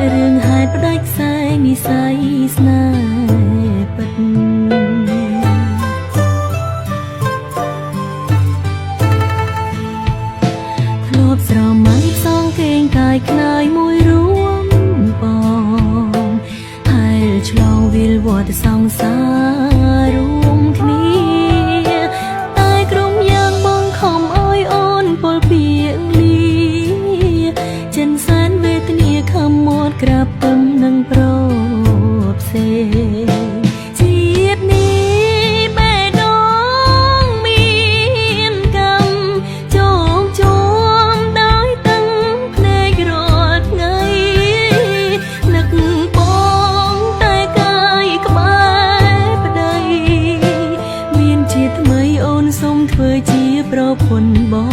រឿងហេតុផ្ដាច់ខ្សែនិស័យស្នេហ៍ពិតធ្លាប់ស្រមៃផ្សងកេងកាយខ្នើយមួយរួមបងហើយឆ្លងវិលវត្តសង្សាររួមគ្នាតែក្រុមយ៉ាងបងខំអើយអូនពលពីលីចិនសែនវេទនាខំមាត់ក្រាបពឹមនឹងប្រផ្សេជាតិនេះបេះដូងមានកម្មចងជួមដោយតឹងភ្នែករាល់ថ្ងៃនឹកបងតែកាយក្បែរប្តីមានជាថ្មីអូនសូមធ្វើជាប្រពន្ធបង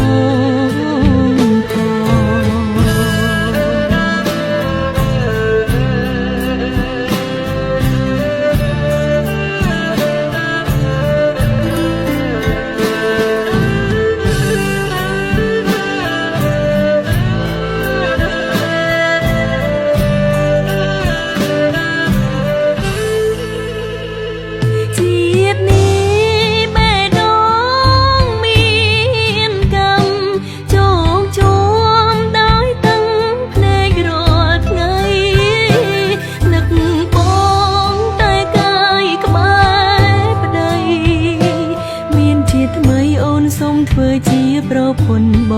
សូមធ្វើជាប្រពន្ធប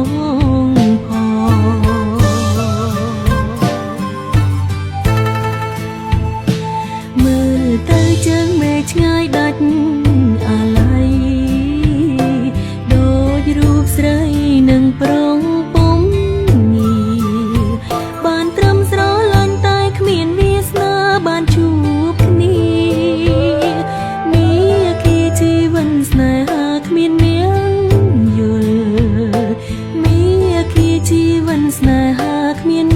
ងផងមើលទៅជើងមេឃឆ្ងាយដាច់អាឡ័យដូចរូបស្រីនឹងប្រងពុំងាបានត្រឹមស្រលាញ់តែគ្មានវាសនាបានជួបគ្នានេះគឺជីវិតស្នេហាគ្មានមានយល់មីគីជីវិតស្នេហាគ្មាន